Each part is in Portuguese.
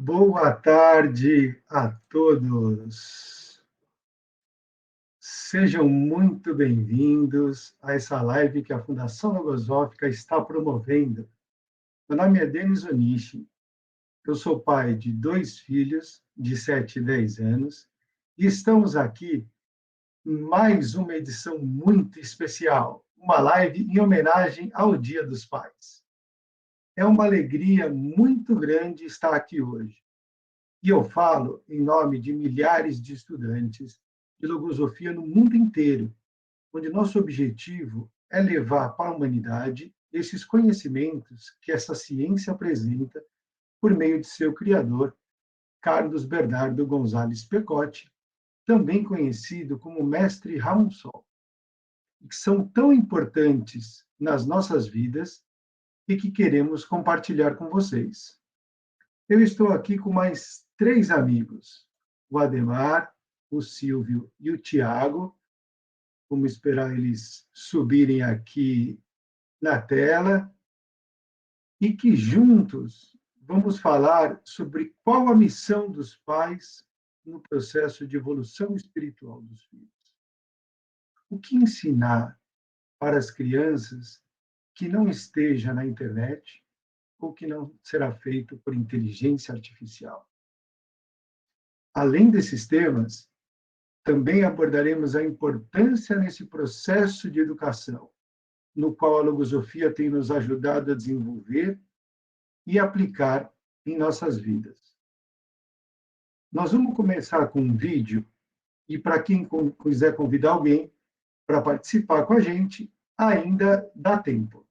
Boa tarde a todos. Sejam muito bem-vindos a essa live que a Fundação Logosófica está promovendo. Meu nome é Denis Onishi, eu sou pai de 2 filhos de 7 e 10 anos e estamos aqui em mais uma edição muito especial, uma live em homenagem ao Dia dos Pais. É uma alegria muito grande estar aqui hoje. E eu falo em nome de milhares de estudantes de logosofia no mundo inteiro, onde nosso objetivo é levar para a humanidade esses conhecimentos que essa ciência apresenta por meio de seu criador, Carlos Bernardo Gonzalez Pecotti, também conhecido como Mestre Ramusol, que são tão importantes nas nossas vidas e que queremos compartilhar com vocês. Eu estou aqui com mais 3 amigos, o Ademar, o Silvio e o Tiago. Vamos esperar eles subirem aqui na tela e que juntos vamos falar sobre qual a missão dos pais no processo de evolução espiritual dos filhos. O que ensinar para as crianças que não esteja na internet ou que não será feito por inteligência artificial. Além desses temas, também abordaremos a importância nesse processo de educação, no qual a logosofia tem nos ajudado a desenvolver e aplicar em nossas vidas. Nós vamos começar com um vídeo, e para quem quiser convidar alguém para participar com a gente, ainda dá tempo.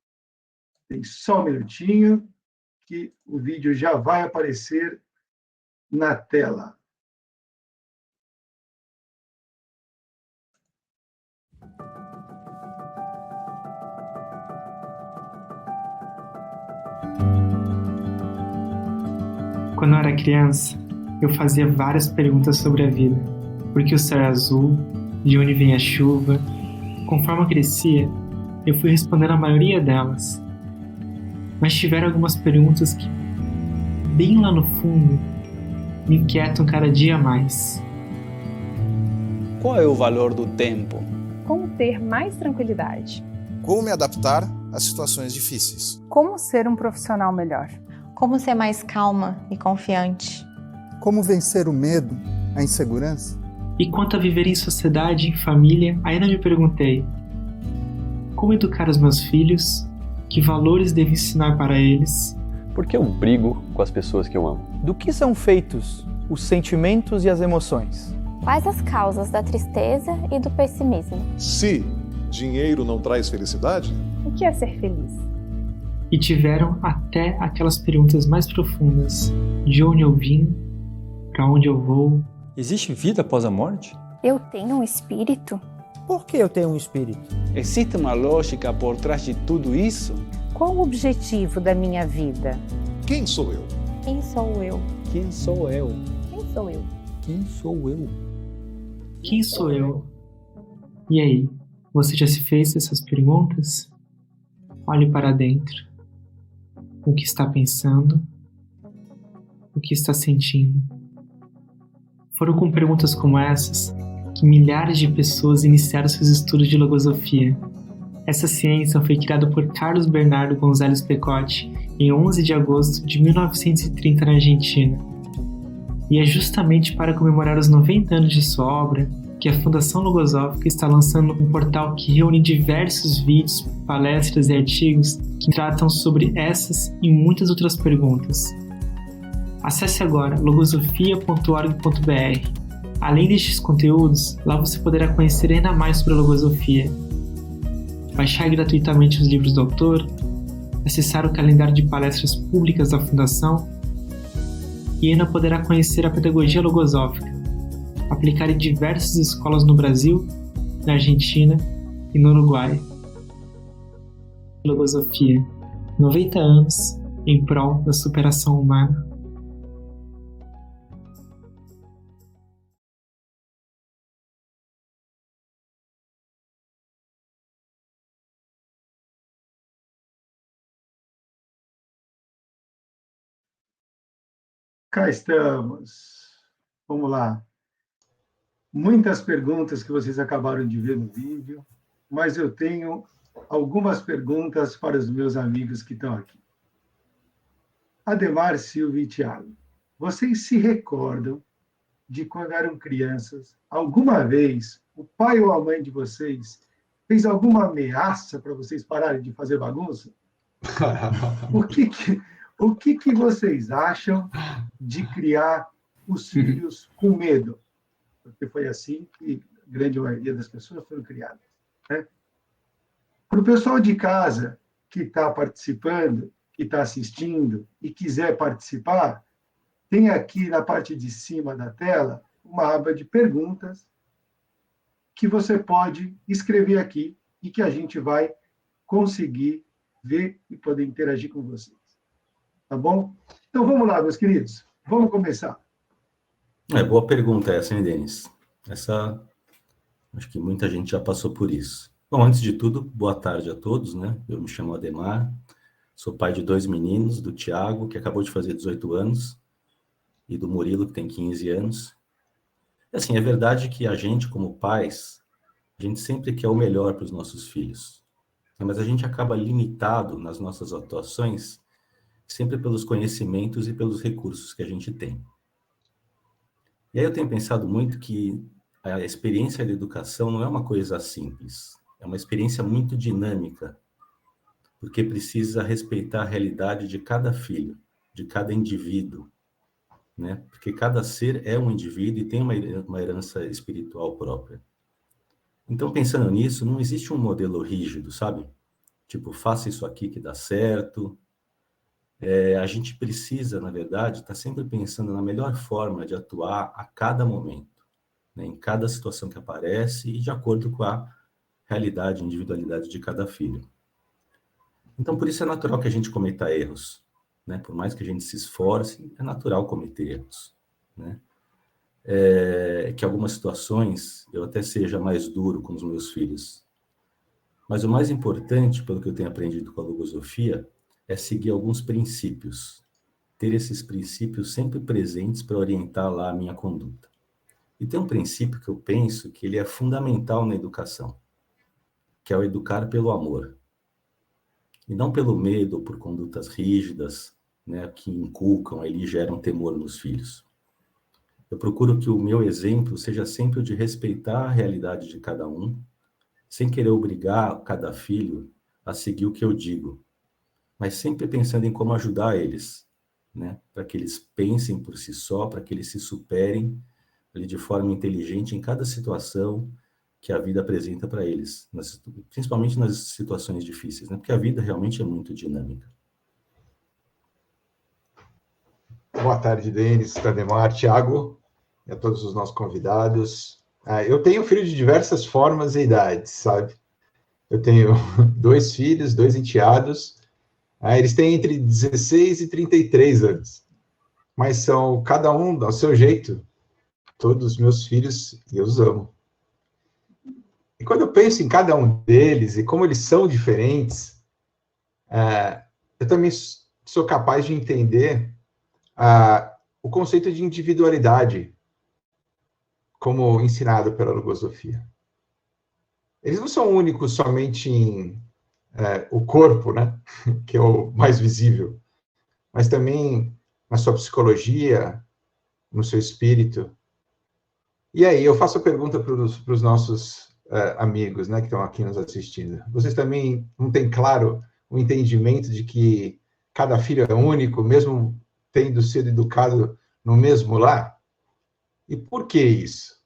Tem só um minutinho que o vídeo já vai aparecer na tela. Quando eu era criança, eu fazia várias perguntas sobre a vida. Por que o céu é azul? De onde vem a chuva? Conforme eu crescia, eu fui respondendo a maioria delas. Mas tiveram algumas perguntas que, bem lá no fundo, me inquietam cada dia mais. Qual é o valor do tempo? Como ter mais tranquilidade? Como me adaptar a situações difíceis? Como ser um profissional melhor? Como ser mais calma e confiante? Como vencer o medo, a insegurança? E quanto a viver em sociedade, em família, ainda me perguntei: como educar os meus filhos? Que valores devo ensinar para eles? Por que eu brigo com as pessoas que eu amo? Do que são feitos os sentimentos e as emoções? Quais as causas da tristeza e do pessimismo? Se dinheiro não traz felicidade? O que é ser feliz? E tiveram até aquelas perguntas mais profundas: de onde eu vim? Para onde eu vou? Existe vida após a morte? Eu tenho um espírito? Por que eu tenho um espírito? Existe uma lógica por trás de tudo isso? Qual o objetivo da minha vida? Quem sou eu? Quem sou eu? Quem sou eu? Quem sou eu? Quem sou eu? Quem sou eu? E aí, você já se fez essas perguntas? Olhe para dentro. O que está pensando? O que está sentindo? Foram com perguntas como essas que milhares de pessoas iniciaram seus estudos de logosofia. Essa ciência foi criada por Carlos Bernardo Gonzalez Pecotti em 11 de agosto de 1930 na Argentina. E é justamente para comemorar os 90 anos de sua obra que a Fundação Logosófica está lançando um portal que reúne diversos vídeos, palestras e artigos que tratam sobre essas e muitas outras perguntas. Acesse agora logosofia.org.br. Além destes conteúdos, lá você poderá conhecer ainda mais sobre a logosofia, baixar gratuitamente os livros do autor, acessar o calendário de palestras públicas da Fundação e ainda poderá conhecer a pedagogia logosófica, aplicada em diversas escolas no Brasil, na Argentina e no Uruguai. Logosofia, 90 anos em prol da superação humana. Cá estamos. Vamos lá. Muitas perguntas que vocês acabaram de ver no vídeo, mas eu tenho algumas perguntas para os meus amigos que estão aqui. Ademar, Silvia e Tiago, vocês se recordam de quando eram crianças, alguma vez o pai ou a mãe de vocês fez alguma ameaça para vocês pararem de fazer bagunça? O que vocês acham de criar os filhos com medo? Porque foi assim que a grande maioria das pessoas foram criadas, né? Para o pessoal de casa que está participando, que está assistindo e quiser participar, tem aqui na parte de cima da tela uma aba de perguntas que você pode escrever aqui e que a gente vai conseguir ver e poder interagir com vocês. Tá bom? Então vamos lá, meus queridos. Vamos começar. Boa pergunta essa, hein, Denis? Essa, acho que muita gente já passou por isso. Bom, antes de tudo, boa tarde a todos, né? Eu me chamo Ademar, sou pai de 2 meninos, do Tiago, que acabou de fazer 18 anos, e do Murilo, que tem 15 anos. Assim, é verdade que a gente, como pais, a gente sempre quer o melhor para os nossos filhos, mas a gente acaba limitado nas nossas atuações sempre pelos conhecimentos e pelos recursos que a gente tem. E aí eu tenho pensado muito que a experiência da educação não é uma coisa simples, é uma experiência muito dinâmica, porque precisa respeitar a realidade de cada filho, de cada indivíduo, né? Porque cada ser é um indivíduo e tem uma herança espiritual própria. Então, pensando nisso, não existe um modelo rígido, sabe? Tipo, faça isso aqui que dá certo. A gente precisa, na verdade, estar sempre pensando na melhor forma de atuar a cada momento, né? Em cada situação que aparece e de acordo com a realidade, individualidade de cada filho. Então, por isso é natural que a gente cometa erros, né? Por mais que a gente se esforce, é natural cometer erros, né? Que algumas situações eu até seja mais duro com os meus filhos. Mas o mais importante, pelo que eu tenho aprendido com a logosofia, é seguir alguns princípios. Ter esses princípios sempre presentes para orientar lá a minha conduta. E tem um princípio que eu penso que ele é fundamental na educação, que é o educar pelo amor. E não pelo medo ou por condutas rígidas, né, que inculcam e geram temor nos filhos. Eu procuro que o meu exemplo seja sempre o de respeitar a realidade de cada um, sem querer obrigar cada filho a seguir o que eu digo, mas sempre pensando em como ajudar eles, né, para que eles pensem por si só, para que eles se superem ali de forma inteligente em cada situação que a vida apresenta para eles, principalmente nas situações difíceis, né? Porque a vida realmente é muito dinâmica. Boa tarde, Denis, Ademar, Tiago, e a todos os nossos convidados. Eu tenho filho de diversas formas e idades, sabe? Eu tenho 2 filhos, 2 enteados, eles têm entre 16 e 33 anos, mas são cada um ao seu jeito. Todos os meus filhos, eu os amo. E quando eu penso em cada um deles e como eles são diferentes, eu também sou capaz de entender o conceito de individualidade como ensinado pela logosofia. Eles não são únicos somente em o corpo, né, que é o mais visível, mas também na sua psicologia, no seu espírito. E aí, eu faço a pergunta para os nossos amigos, né, que estão aqui nos assistindo. Vocês também não têm claro o entendimento de que cada filho é único, mesmo tendo sido educado no mesmo lar? E por que isso?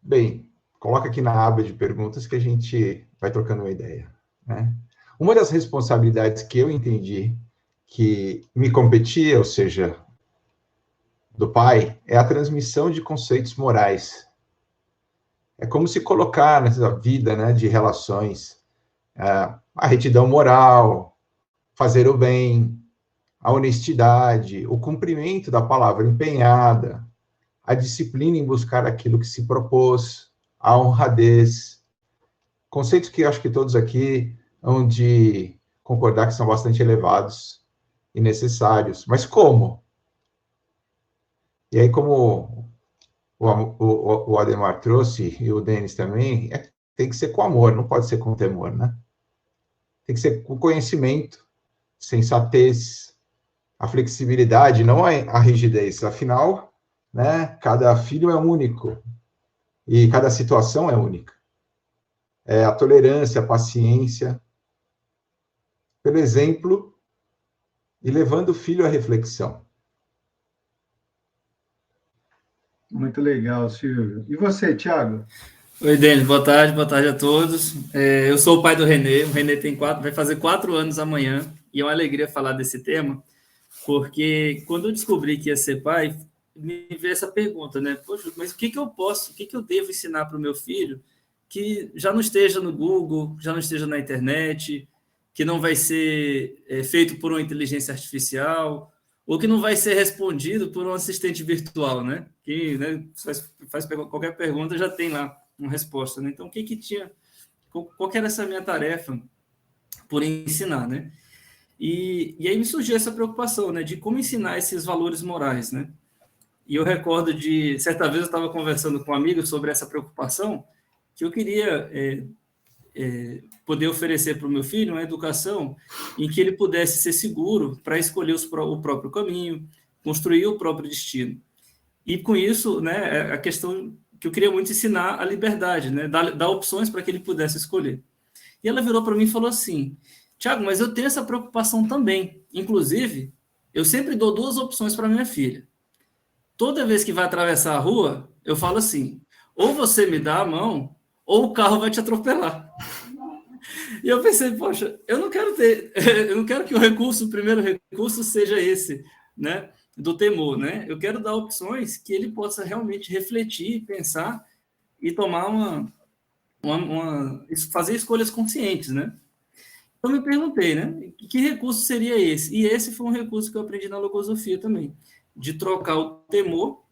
Bem, coloca aqui na aba de perguntas que a gente vai trocando uma ideia, né? Uma das responsabilidades que eu entendi que me competia, ou seja, do pai, é a transmissão de conceitos morais. É como se colocar nessa vida, né, de relações, a retidão moral, fazer o bem, a honestidade, o cumprimento da palavra empenhada, a disciplina em buscar aquilo que se propôs, a honradez. Conceitos que eu acho que todos aqui hão de concordar que são bastante elevados e necessários. Mas como? E aí, como o Ademar trouxe, e o Denis também, tem que ser com amor, não pode ser com temor, né? Tem que ser com conhecimento, sensatez, a flexibilidade, não a rigidez. Afinal, né, cada filho é único e cada situação é única. A tolerância, a paciência, pelo exemplo e levando o filho à reflexão. Muito legal, Silvio. E você, Thiago? Oi, Denis, boa tarde a todos. Eu sou o pai do Renê, o Renê vai fazer 4 anos amanhã, e é uma alegria falar desse tema, porque quando eu descobri que ia ser pai, me veio essa pergunta, né? Poxa, mas o que eu devo ensinar para o meu filho que já não esteja no Google, já não esteja na internet, que não vai ser feito por uma inteligência artificial, ou que não vai ser respondido por um assistente virtual, né? Que, né, faz qualquer pergunta, já tem lá uma resposta, né? Então, qual que era essa minha tarefa por ensinar, né? E aí me surgiu essa preocupação, né, de como ensinar esses valores morais, né? E eu recordo certa vez eu estava conversando com um amigo sobre essa preocupação, que eu queria poder oferecer para o meu filho uma educação em que ele pudesse ser seguro para escolher o próprio caminho, construir o próprio destino. E com isso, né, a questão que eu queria muito ensinar a liberdade, né, dar opções para que ele pudesse escolher. E ela virou para mim e falou assim: Tiago, mas eu tenho essa preocupação também. Inclusive, eu sempre dou 2 opções para minha filha. Toda vez que vai atravessar a rua, eu falo assim: ou você me dá a mão, ou o carro vai te atropelar. E eu pensei, poxa, eu não quero que o primeiro recurso seja esse, né, do temor, né? Eu quero dar opções que ele possa realmente refletir, pensar e tomar fazer escolhas conscientes, né? Então me perguntei, né, que recurso seria esse? E esse foi um recurso que eu aprendi na logosofia também, de trocar o temor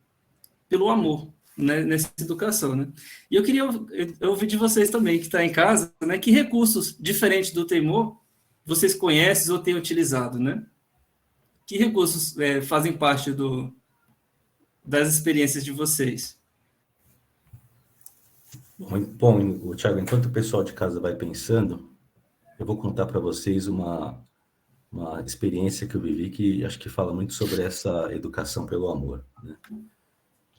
pelo amor, né, nessa educação, né? E eu queria ouvir de vocês também, que está em casa, né, que recursos diferentes do temor vocês conhecem ou têm utilizado, né? Que recursos fazem parte das experiências de vocês? Bom, Thiago, enquanto o pessoal de casa vai pensando, eu vou contar para vocês uma experiência que eu vivi que acho que fala muito sobre essa educação pelo amor, né?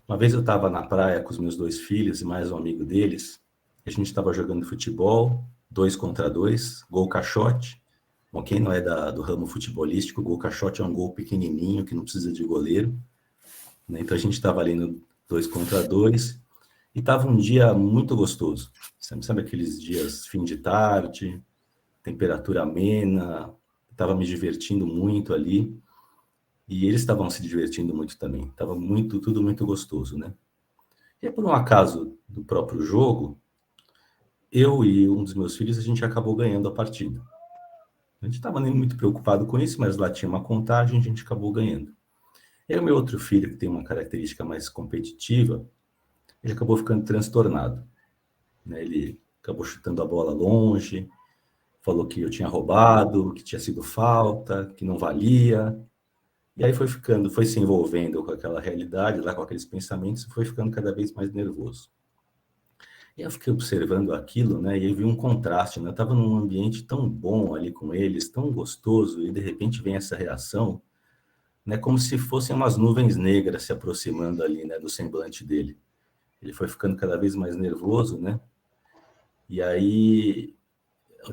Uma vez eu estava na praia com os meus 2 filhos e mais um amigo deles, a gente estava jogando futebol, 2 contra 2, gol caixote. Bom, quem não é do ramo futebolístico, gol caixote é um gol pequenininho que não precisa de goleiro, né? Então a gente estava ali no 2 contra 2 e estava um dia muito gostoso. Sabe aqueles dias fim de tarde, temperatura amena, estava me divertindo muito ali. E eles estavam se divertindo muito também. Estava tudo muito gostoso, né? E por um acaso do próprio jogo, eu e um dos meus filhos, a gente acabou ganhando a partida. A gente estava nem muito preocupado com isso, mas lá tinha uma contagem, a gente acabou ganhando. E aí o meu outro filho, que tem uma característica mais competitiva, ele acabou ficando transtornado, né? Ele acabou chutando a bola longe, falou que eu tinha roubado, que tinha sido falta, que não valia. E aí foi se envolvendo com aquela realidade, lá com aqueles pensamentos, e foi ficando cada vez mais nervoso. E eu fiquei observando aquilo, né, e eu vi um contraste, né? Eu estava num ambiente tão bom ali com eles, tão gostoso, e de repente vem essa reação, né, como se fossem umas nuvens negras se aproximando ali, né, do semblante dele. Ele foi ficando cada vez mais nervoso, né? E aí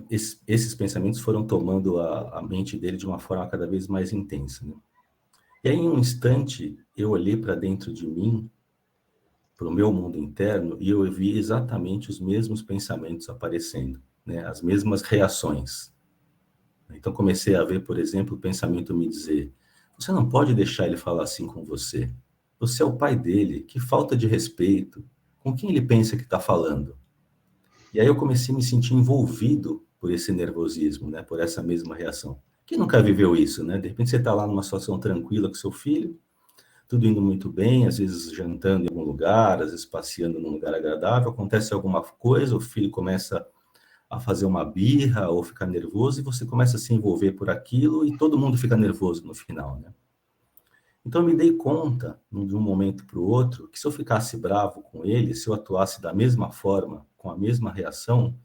esses pensamentos foram tomando a mente dele de uma forma cada vez mais intensa, né? E aí, em um instante, eu olhei para dentro de mim, para o meu mundo interno, e eu vi exatamente os mesmos pensamentos aparecendo, né? As mesmas reações. Então, comecei a ver, por exemplo, o pensamento me dizer: você não pode deixar ele falar assim com você. Você é o pai dele, que falta de respeito. Com quem ele pensa que está falando? E aí eu comecei a me sentir envolvido por esse nervosismo, né? Por essa mesma reação. Quem nunca viveu isso, né? De repente você está lá numa situação tranquila com seu filho, tudo indo muito bem, às vezes jantando em algum lugar, às vezes passeando num lugar agradável, acontece alguma coisa, o filho começa a fazer uma birra ou ficar nervoso, e você começa a se envolver por aquilo e todo mundo fica nervoso no final, né? Então eu me dei conta, de um momento para o outro, que se eu ficasse bravo com ele, se eu atuasse da mesma forma, com a mesma reação,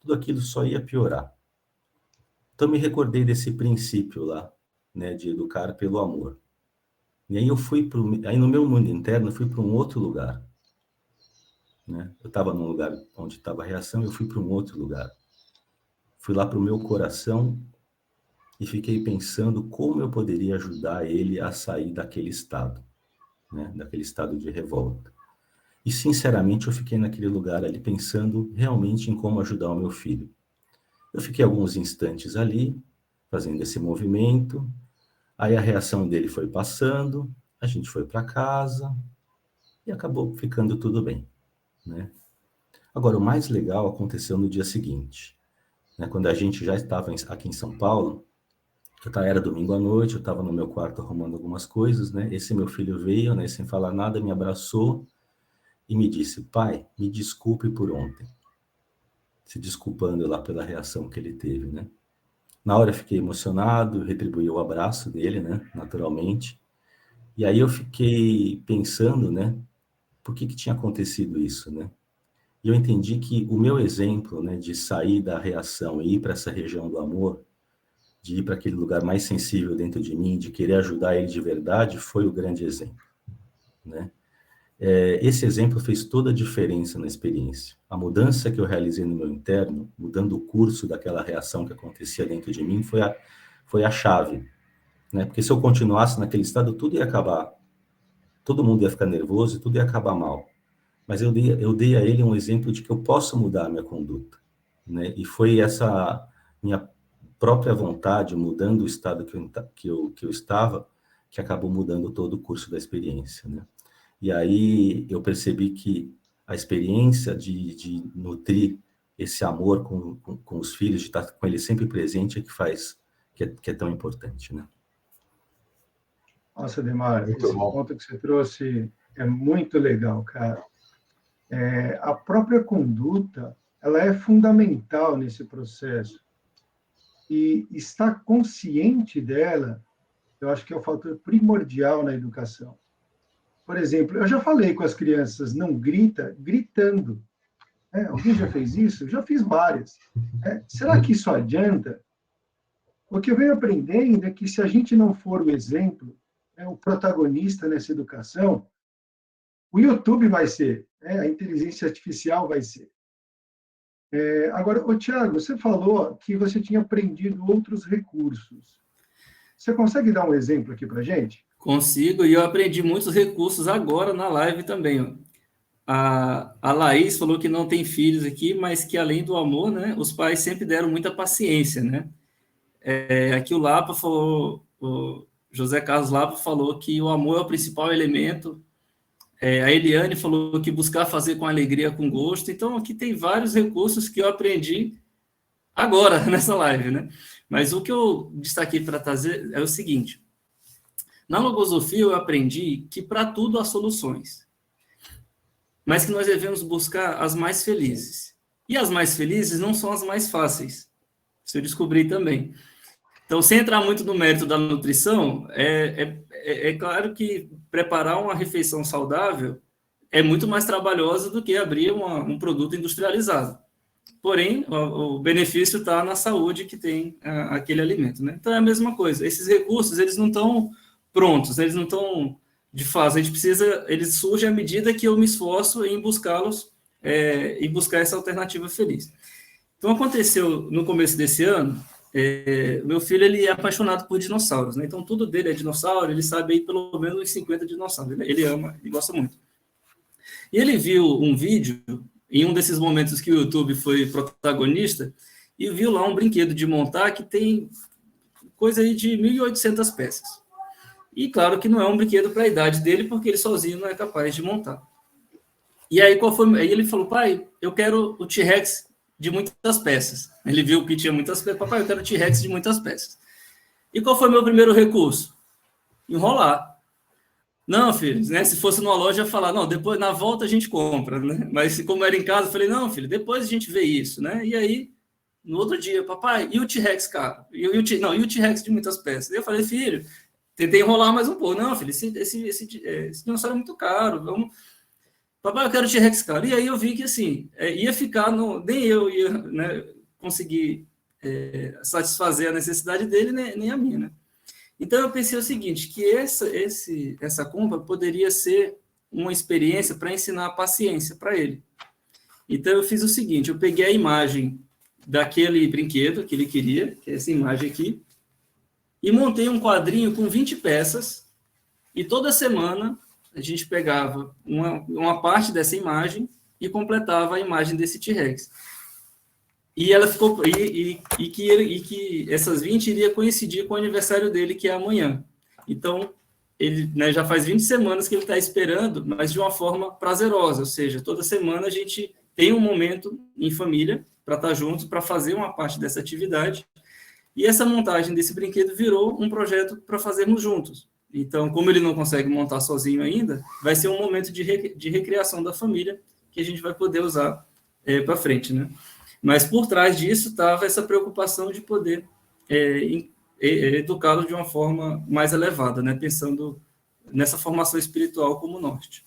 tudo aquilo só ia piorar. Então me recordei desse princípio lá, né, de educar pelo amor. E aí aí no meu mundo interno eu fui para um outro lugar, né? Eu estava num lugar onde estava a reação, eu fui para um outro lugar. Fui lá para o meu coração e fiquei pensando como eu poderia ajudar ele a sair daquele estado, né? Daquele estado de revolta. E sinceramente eu fiquei naquele lugar ali pensando realmente em como ajudar o meu filho. Eu fiquei alguns instantes ali, fazendo esse movimento, aí a reação dele foi passando, a gente foi para casa e acabou ficando tudo bem, né? Agora, o mais legal aconteceu no dia seguinte, né? Quando a gente já estava aqui em São Paulo, era domingo à noite, eu estava no meu quarto arrumando algumas coisas, né? Esse meu filho veio, né, sem falar nada, me abraçou e me disse: pai, me desculpe por ontem. Se desculpando lá pela reação que ele teve, né? Na hora eu fiquei emocionado, retribuí o abraço dele, né, naturalmente. E aí eu fiquei pensando, né, por que tinha acontecido isso, né? E eu entendi que o meu exemplo, né, de sair da reação e ir para essa região do amor, de ir para aquele lugar mais sensível dentro de mim, de querer ajudar ele de verdade, foi o grande exemplo, né? Esse exemplo fez toda a diferença na experiência. A mudança que eu realizei no meu interno, mudando o curso daquela reação que acontecia dentro de mim, foi a chave, né? Porque se eu continuasse naquele estado, tudo ia acabar. Todo mundo ia ficar nervoso e tudo ia acabar mal. Mas eu dei a ele um exemplo de que eu posso mudar a minha conduta, né? E foi essa minha própria vontade, mudando o estado que eu estava, que acabou mudando todo o curso da experiência, né? E aí eu percebi que a experiência de nutrir esse amor com os filhos, de estar com eles sempre presente, que é tão importante, né? Nossa, Ademar, esse ponto que você trouxe é muito legal, cara. A própria conduta, ela é fundamental nesse processo. E estar consciente dela, eu acho que é o fator primordial na educação. Por exemplo, eu já falei com as crianças, não grita, gritando. Alguém já fez isso? Já fiz várias. Será que isso adianta? O que eu venho aprendendo é que se a gente não for o exemplo, o protagonista nessa educação, o YouTube vai ser, a inteligência artificial vai ser. Agora, Tiago, você falou que você tinha aprendido outros recursos. Você consegue dar um exemplo aqui para a gente? Consigo, e eu aprendi muitos recursos agora na live também. Ó. A Laís falou que não tem filhos aqui, mas que além do amor, né, os pais sempre deram muita paciência, né? Aqui o Lapa falou, o José Carlos Lapa falou que o amor é o principal elemento. A Eliane falou que buscar fazer com alegria, com gosto. Então, aqui tem vários recursos que eu aprendi agora, nessa live, né? Mas o que eu destaquei para trazer é o seguinte. Na logosofia, eu aprendi que para tudo há soluções, mas que nós devemos buscar as mais felizes. E as mais felizes não são as mais fáceis. Isso eu descobri também. Então, sem entrar muito no mérito da nutrição, é claro que preparar uma refeição saudável é muito mais trabalhosa do que abrir um produto industrializado. Porém, o benefício está na saúde que tem aquele alimento, né? Então, é a mesma coisa. Esses recursos, eles não estão prontos, eles não estão de fase. Eles surgem à medida que eu me esforço em buscá-los e buscar essa alternativa feliz. Então, aconteceu no começo desse ano, meu filho ele é apaixonado por dinossauros, né? Então, tudo dele é dinossauro, ele sabe aí pelo menos uns 50 dinossauros, ele ama, ele gosta muito. E ele viu um vídeo, em um desses momentos que o YouTube foi protagonista, e viu lá um brinquedo de montar que tem coisa aí de 1.800 peças. E claro que não é um brinquedo para a idade dele, porque ele sozinho não é capaz de montar. E aí, aí ele falou, pai, eu quero o T-Rex de muitas peças. Ele viu que tinha muitas peças, papai, eu quero o T-Rex de muitas peças. E qual foi o meu primeiro recurso? Enrolar. Não, filho, né? Se fosse numa loja, eu ia falar, não, depois na volta a gente compra, né? Mas como era em casa, eu falei, não, filho, depois a gente vê isso, né? E aí no outro dia, papai, e o T-Rex, cara? E o T-Rex de muitas peças? Eu falei, filho, tentei enrolar mais um pouco. Não, filho, esse dinossauro é muito caro, vamos... Papai, eu quero o T-Rex, cara. E aí eu vi que, assim, ia ficar, nem eu ia, né, conseguir satisfazer a necessidade dele, nem a minha, né? Então eu pensei o seguinte, que essa compra poderia ser uma experiência para ensinar a paciência para ele. Então eu fiz o seguinte, eu peguei a imagem daquele brinquedo que ele queria, que é essa imagem aqui, e montei um quadrinho com 20 peças, e toda semana a gente pegava uma parte dessa imagem e completava a imagem desse T-Rex. E ela ficou que essas 20 iria coincidir com o aniversário dele, que é amanhã. Então, ele, né, já faz 20 semanas que ele está esperando, mas de uma forma prazerosa, ou seja, toda semana a gente tem um momento em família para estar juntos, para fazer uma parte dessa atividade. E essa montagem desse brinquedo virou um projeto para fazermos juntos. Então, como ele não consegue montar sozinho ainda, vai ser um momento de recriação da família que a gente vai poder usar para frente, né? Mas por trás disso estava essa preocupação de poder educá-lo de uma forma mais elevada, né? Pensando nessa formação espiritual como norte.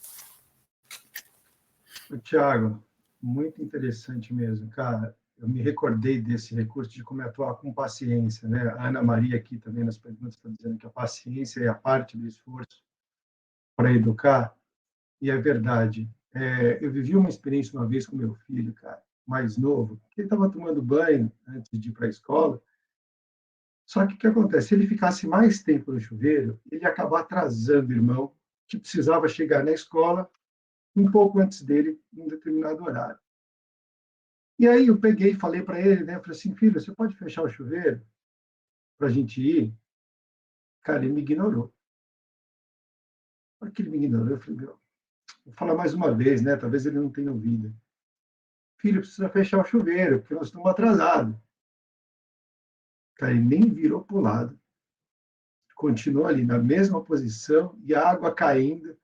Tiago, muito interessante mesmo, cara. Eu me recordei desse recurso de como atuar com paciência, né? A Ana Maria aqui também nas perguntas está dizendo que a paciência é a parte do esforço para educar, e é verdade. Eu vivi uma experiência uma vez com meu filho, cara, mais novo, que ele estava tomando banho antes de ir para a escola, só que o que acontece? Se ele ficasse mais tempo no chuveiro, ele ia acabar atrasando o irmão, que precisava chegar na escola um pouco antes dele, em um determinado horário. E aí eu peguei e falei para ele, né? Eu falei assim, filho, você pode fechar o chuveiro para a gente ir? Cara, ele me ignorou. Por que ele me ignorou? Eu falei, vou falar mais uma vez, né? Talvez ele não tenha ouvido. Filho, precisa fechar o chuveiro, porque nós estamos atrasados. Cara, ele nem virou para o lado. Continuou ali na mesma posição e a água caindo.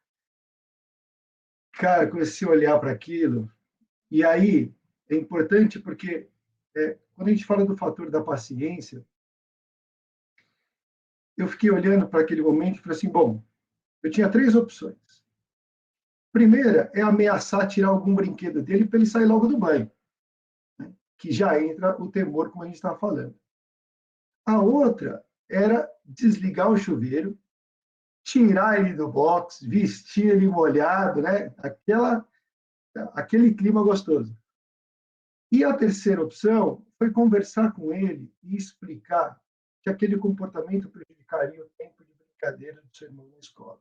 Cara, comecei a olhar para aquilo. E aí, é importante porque quando a gente fala do fator da paciência, eu fiquei olhando para aquele momento e falei assim, bom, eu tinha 3 opções. Primeira é ameaçar tirar algum brinquedo dele para ele sair logo do banho, né? Que já entra o temor, como a gente está falando. A outra era desligar o chuveiro, tirar ele do box, vestir ele molhado, né? Aquele clima gostoso. E a terceira opção foi conversar com ele e explicar que aquele comportamento prejudicaria o tempo de brincadeira do seu irmão na escola.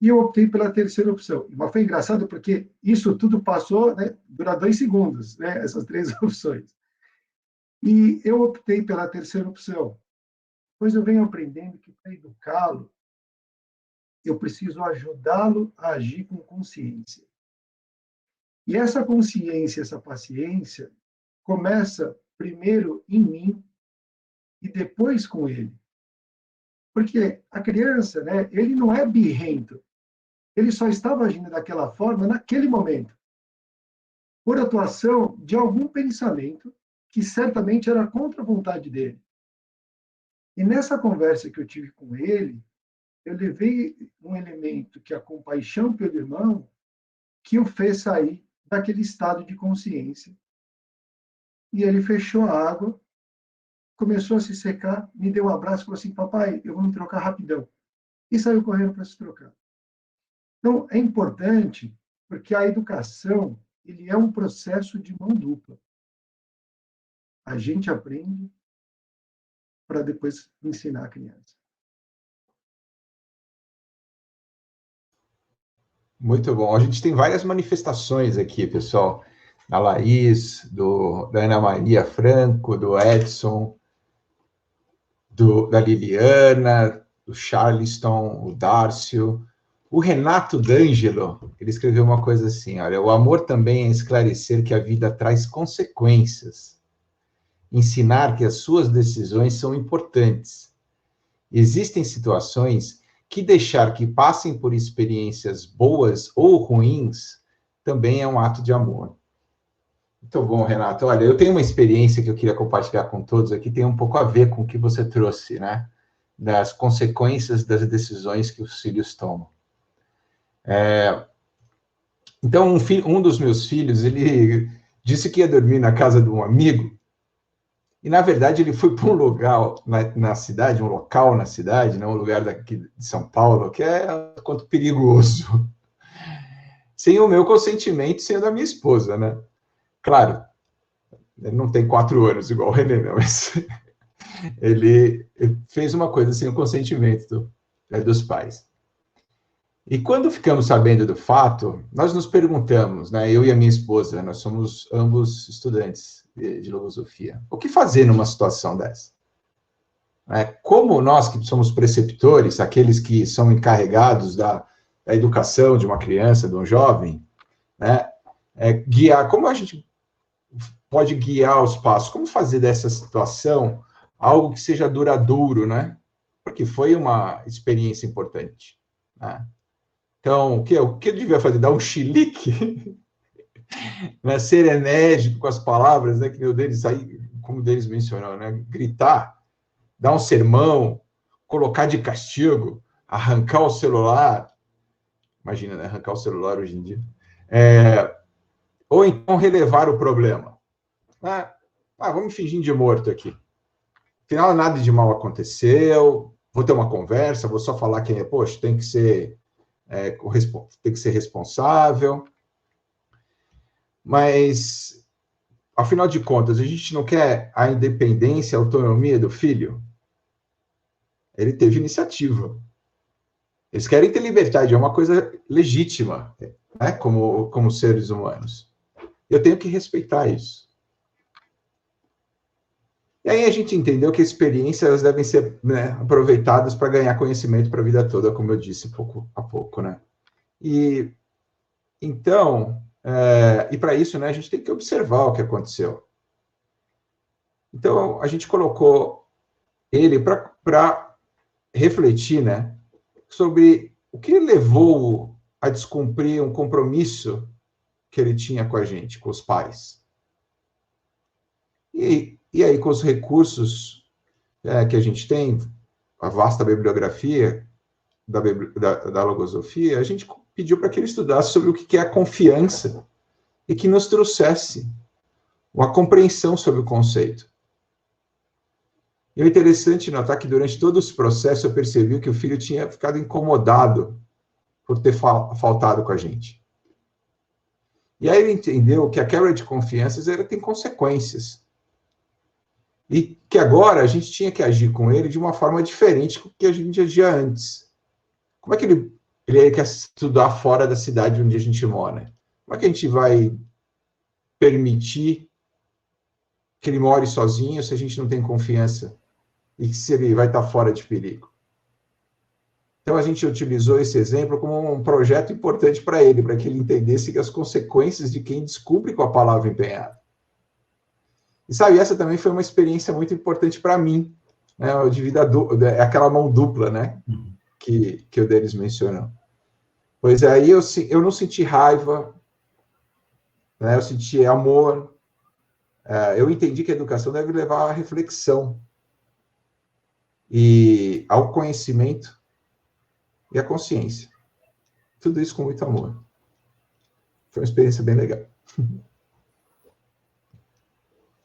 E eu optei pela terceira opção. Mas foi engraçado porque isso tudo passou, né, dura 2 segundos, né, essas 3 opções. E eu optei pela terceira opção, pois eu venho aprendendo que para educá-lo, eu preciso ajudá-lo a agir com consciência. E essa consciência, essa paciência, começa primeiro em mim e depois com ele. Porque a criança, né, ele não é birrento. Ele só estava agindo daquela forma naquele momento, por atuação de algum pensamento que certamente era contra a vontade dele. E nessa conversa que eu tive com ele, eu levei um elemento que é a compaixão pelo irmão, que o fez sair daquele estado de consciência. E ele fechou a água, começou a se secar, me deu um abraço e falou assim, papai, eu vou me trocar rapidão. E saiu correndo para se trocar. Então, é importante, porque a educação, ele é um processo de mão dupla. A gente aprende para depois ensinar a criança. Muito bom. A gente tem várias manifestações aqui, pessoal. Da Laís, da Ana Maria Franco, do Edson, da Liliana, do Charleston, o Dárcio. O Renato D'Angelo, ele escreveu uma coisa assim, olha, o amor também é esclarecer que a vida traz consequências. Ensinar que as suas decisões são importantes. Existem situações que deixar que passem por experiências boas ou ruins também é um ato de amor. Muito bom, Renato. Olha, eu tenho uma experiência que eu queria compartilhar com todos aqui, tem um pouco a ver com o que você trouxe, né? Das consequências das decisões que os filhos tomam. Então, um dos meus filhos, ele disse que ia dormir na casa de um amigo, e, na verdade, ele foi para um lugar na cidade, um local na cidade, né? Um lugar daqui de São Paulo, que é quanto perigoso, sem o meu consentimento, sem o da minha esposa, né? Claro, ele não tem 4 anos igual o René, não, mas ele fez uma coisa sem o consentimento dos pais. E quando ficamos sabendo do fato, nós nos perguntamos, né, eu e a minha esposa, nós somos ambos estudantes de logosofia, o que fazer numa situação dessa? Como nós que somos preceptores, aqueles que são encarregados da educação de uma criança, de um jovem, né, guiar, como a gente pode guiar os passos, como fazer dessa situação algo que seja duradouro, né? Porque foi uma experiência importante, né? Então, o que eu devia fazer? Dar um chilique? Né? Ser enérgico com as palavras, né? Que o deles aí, como o deles mencionou, né? Gritar, dar um sermão, colocar de castigo, arrancar o celular. Imagina, né? Arrancar o celular hoje em dia. Ou então relevar o problema. Vamos fingir de morto aqui. Afinal, nada de mal aconteceu, vou ter uma conversa, vou só falar que, poxa, tem que ser responsável. Mas, afinal de contas, a gente não quer a independência, a autonomia do filho? Ele teve iniciativa. Eles querem ter liberdade, é uma coisa legítima, né, como seres humanos. Eu tenho que respeitar isso. E aí a gente entendeu que experiências elas devem ser, né, aproveitadas para ganhar conhecimento para a vida toda, como eu disse pouco a pouco, né? E então, e para isso, né, a gente tem que observar o que aconteceu. Então, a gente colocou ele para refletir, né, sobre o que levou a descumprir um compromisso que ele tinha com a gente, com os pais. E aí, com os recursos que a gente tem, a vasta bibliografia da logosofia, a gente pediu para que ele estudasse sobre o que é a confiança e que nos trouxesse uma compreensão sobre o conceito. E é interessante notar que durante todo esse processo eu percebi que o filho tinha ficado incomodado por ter faltado com a gente. E aí ele entendeu que a quebra de confianças tem consequências. E que agora a gente tinha que agir com ele de uma forma diferente do que a gente agia antes. Como é que ele quer estudar fora da cidade onde a gente mora? Como é que a gente vai permitir que ele more sozinho se a gente não tem confiança? E se ele vai estar fora de perigo? Então, a gente utilizou esse exemplo como um projeto importante para ele, para que ele entendesse as consequências de quem descumpre com a palavra empenhada. E sabe, essa também foi uma experiência muito importante para mim, né? De vida aquela mão dupla, né? Que o Denis mencionou. Pois aí eu não senti raiva, né? Eu senti amor. Eu entendi que a educação deve levar à reflexão e ao conhecimento e à consciência. Tudo isso com muito amor. Foi uma experiência bem legal.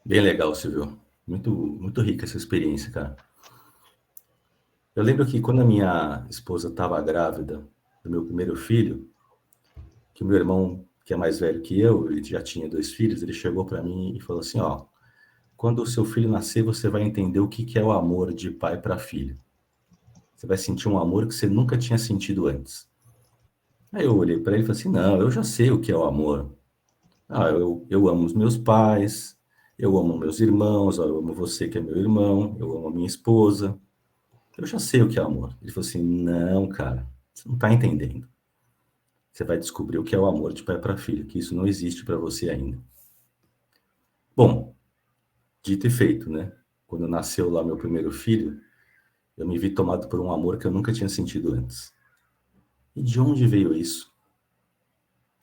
Bem legal, Silvio. Muito, muito rica essa experiência, cara. Eu lembro que quando a minha esposa estava grávida do meu primeiro filho, que o meu irmão, que é mais velho que eu, ele já tinha 2 filhos, ele chegou para mim e falou assim, quando o seu filho nascer, você vai entender o que é o amor de pai para filho. Você vai sentir um amor que você nunca tinha sentido antes. Aí eu olhei para ele e falei assim, não, eu já sei o que é o amor. Eu amo os meus pais, eu amo meus irmãos, eu amo você que é meu irmão, eu amo a minha esposa. Eu já sei o que é amor. Ele falou assim, não, cara, você não está entendendo. Você vai descobrir o que é o amor de pai para filho, que isso não existe para você ainda. Bom, dito e feito, né? Quando nasceu lá meu primeiro filho, eu me vi tomado por um amor que eu nunca tinha sentido antes. E de onde veio isso?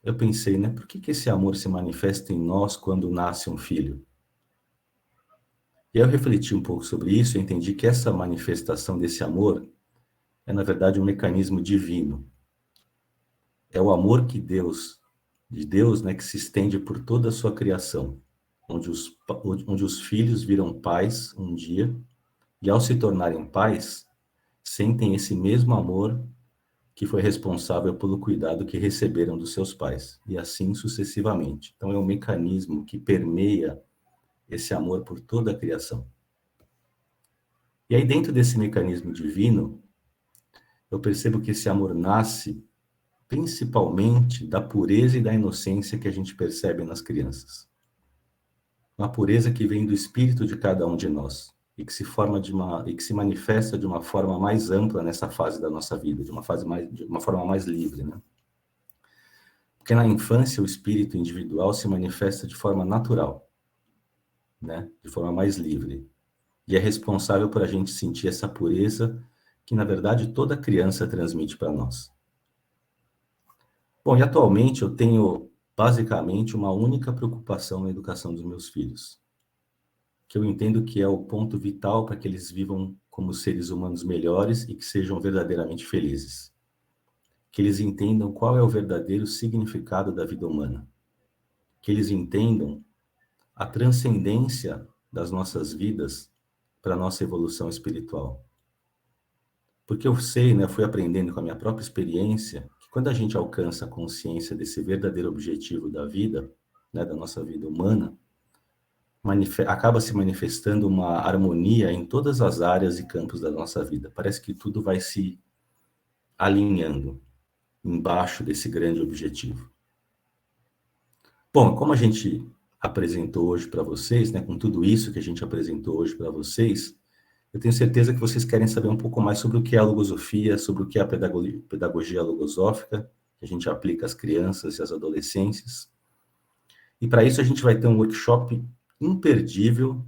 eu pensei, né, por que esse amor se manifesta em nós quando nasce um filho? E aí eu refleti um pouco sobre isso e entendi que essa manifestação desse amor é, na verdade, um mecanismo divino. É o amor de Deus, né, que se estende por toda a sua criação, onde os filhos viram pais um dia, e ao se tornarem pais, sentem esse mesmo amor que foi responsável pelo cuidado que receberam dos seus pais, e assim sucessivamente. Então é um mecanismo que permeia esse amor por toda a criação. E aí dentro desse mecanismo divino, eu percebo que esse amor nasce principalmente da pureza e da inocência que a gente percebe nas crianças. Uma pureza que vem do espírito de cada um de nós e que se manifesta de uma forma mais ampla nessa fase da nossa vida, de uma forma mais livre, né? Porque na infância o espírito individual se manifesta de forma natural, né? De forma mais livre. E é responsável por a gente sentir essa pureza que, na verdade, toda criança transmite para nós. Bom, e atualmente eu tenho basicamente uma única preocupação na educação dos meus filhos, que eu entendo que é o ponto vital para que eles vivam como seres humanos melhores e que sejam verdadeiramente felizes. Que eles entendam qual é o verdadeiro significado da vida humana. Que eles entendam a transcendência das nossas vidas para a nossa evolução espiritual. Porque eu sei, né, fui aprendendo com a minha própria experiência, que quando a gente alcança a consciência desse verdadeiro objetivo da vida, né, da nossa vida humana, acaba se manifestando uma harmonia em todas as áreas e campos da nossa vida. Parece que tudo vai se alinhando embaixo desse grande objetivo. Bom, como a gente apresentou hoje para vocês, né, com tudo isso que a gente apresentou hoje para vocês, eu tenho certeza que vocês querem saber um pouco mais sobre o que é a logosofia, sobre o que é a pedagogia logosófica, que a gente aplica às crianças e às adolescências. E para isso a gente vai ter um workshop imperdível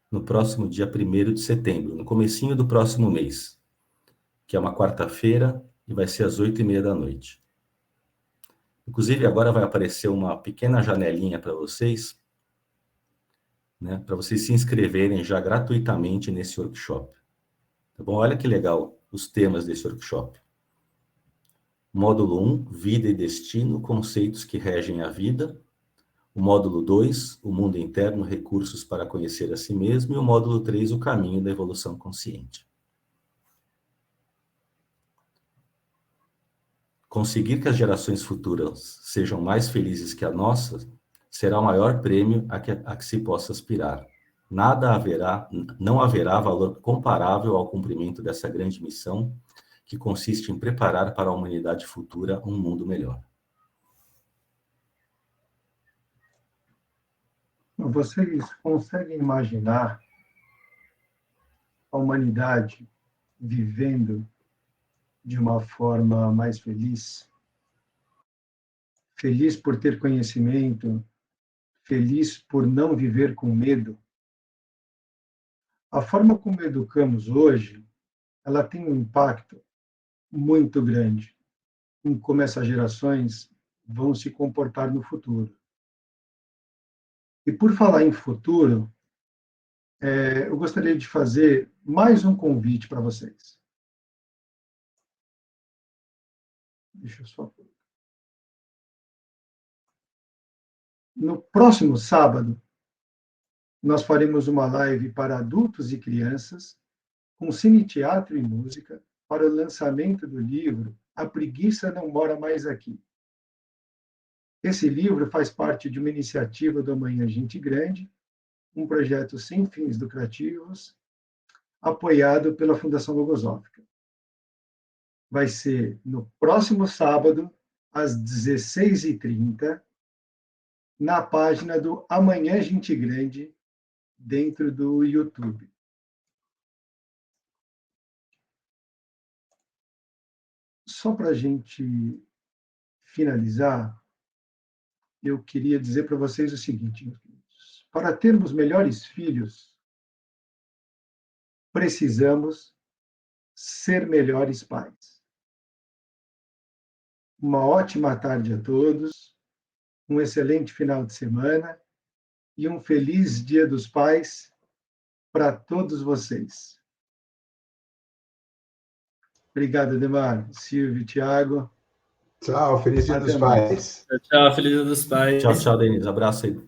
no próximo dia 1º de setembro, no comecinho do próximo mês, que é uma quarta-feira e vai ser às 8h30 da noite. Inclusive, agora vai aparecer uma pequena janelinha para vocês, né, para vocês se inscreverem já gratuitamente nesse workshop. Tá bom? Olha que legal os temas desse workshop. Módulo 1, Vida e Destino, conceitos que regem a vida. O módulo 2, O Mundo Interno, recursos para conhecer a si mesmo. E o módulo 3, O Caminho da Evolução Consciente. Conseguir que as gerações futuras sejam mais felizes que a nossa será o maior prêmio a que se possa aspirar. Não haverá valor comparável ao cumprimento dessa grande missão, que consiste em preparar para a humanidade futura um mundo melhor. Vocês conseguem imaginar a humanidade vivendo de uma forma mais feliz? Feliz por ter conhecimento, feliz por não viver com medo? A forma como educamos hoje, ela tem um impacto muito grande em como essas gerações vão se comportar no futuro. E por falar em futuro, eu gostaria de fazer mais um convite para vocês. Deixa eu só... No próximo sábado, nós faremos uma live para adultos e crianças, com cine, teatro e música, para o lançamento do livro A Preguiça Não Mora Mais Aqui. Esse livro faz parte de uma iniciativa do Amanhã Gente Grande, um projeto sem fins lucrativos, apoiado pela Fundação Logosófica. Vai ser no próximo sábado, às 16h30, na página do Amanhã Gente Grande, dentro do YouTube. Só para a gente finalizar, eu queria dizer para vocês o seguinte, meus queridos: para termos melhores filhos, precisamos ser melhores pais. Uma ótima tarde a todos um excelente final de semana e um feliz Dia dos Pais para todos vocês. Obrigado, Ademar, Silvio, Tiago. Tchau, feliz Dia dos Pais. Tchau, feliz Dia dos Pais. Tchau, tchau, Denise. Abraço aí.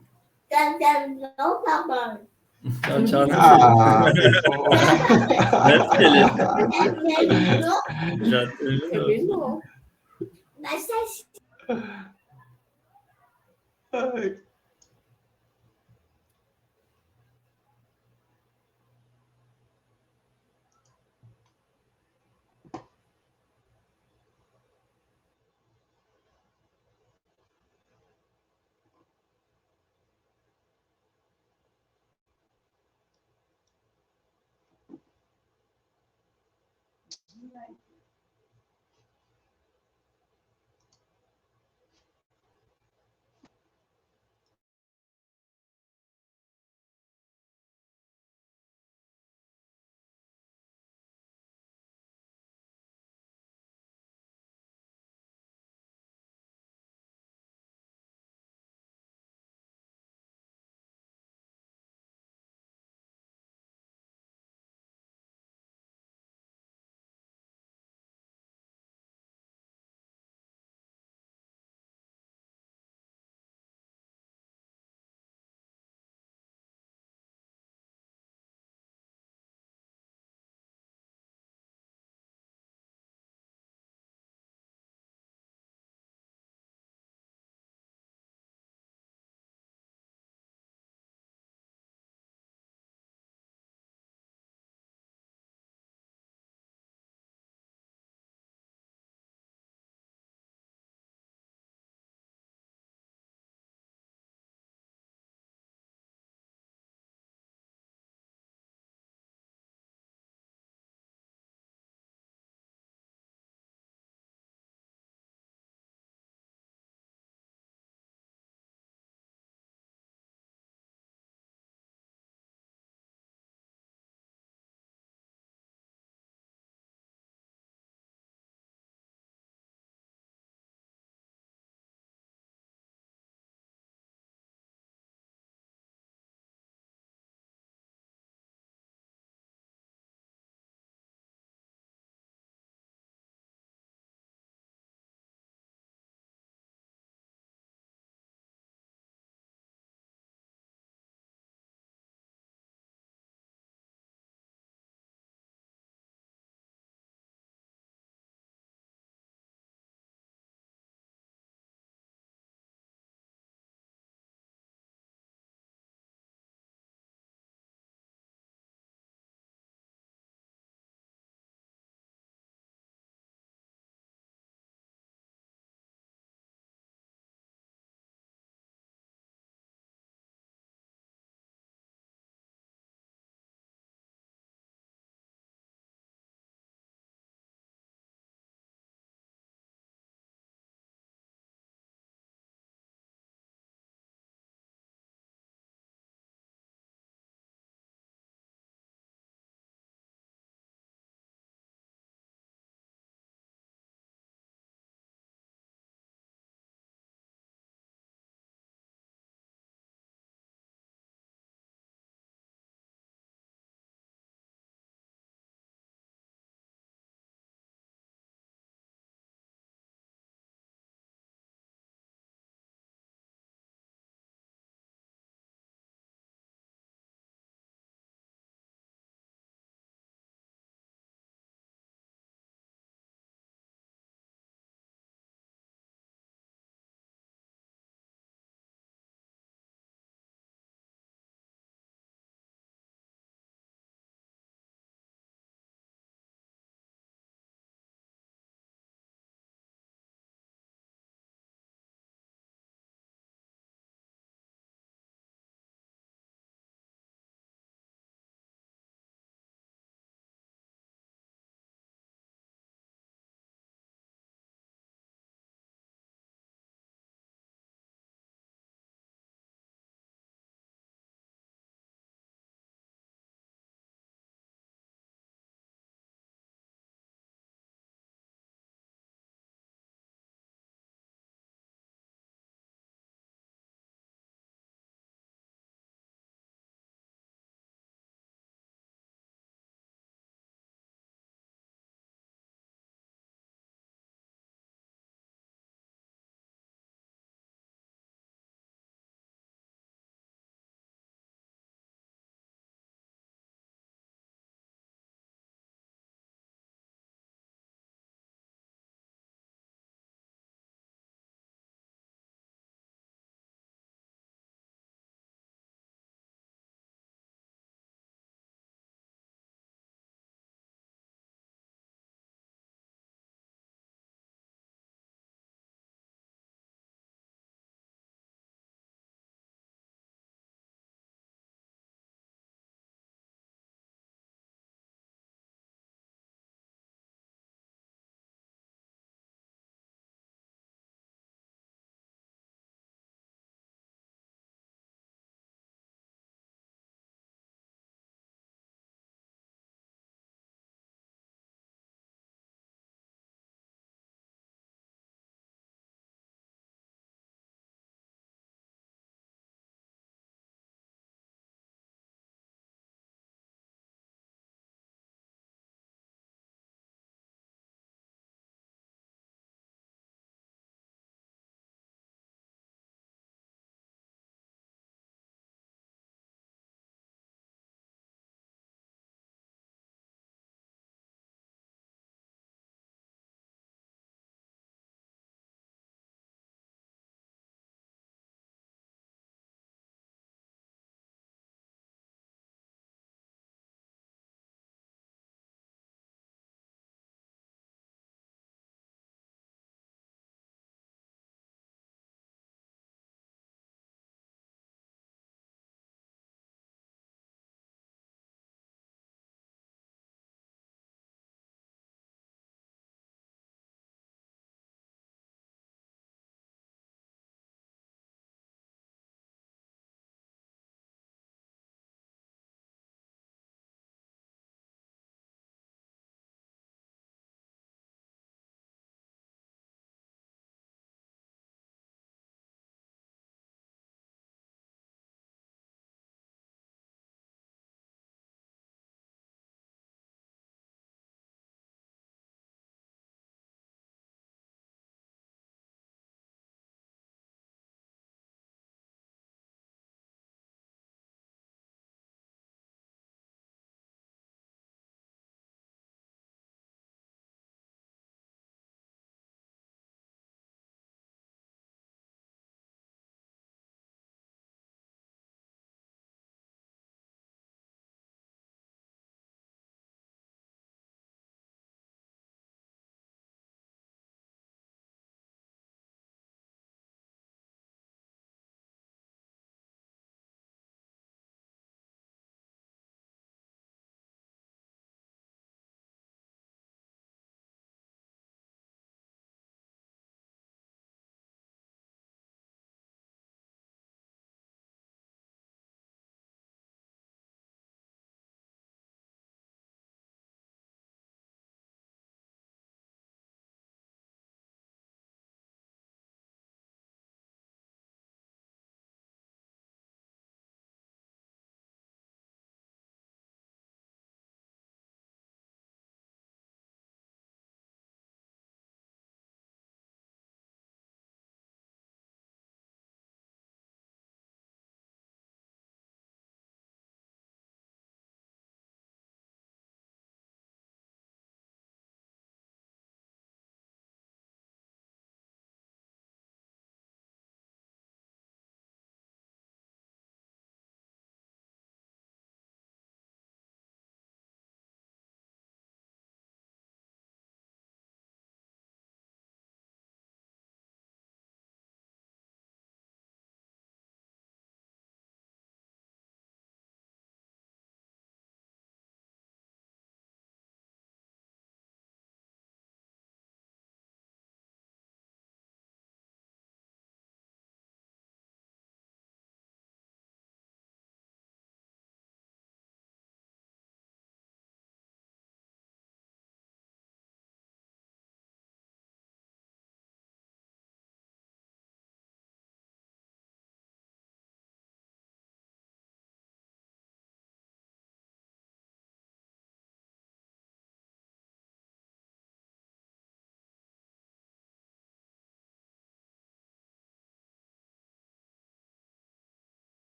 Tchau, tchau. Ah, Já terminou. Ai.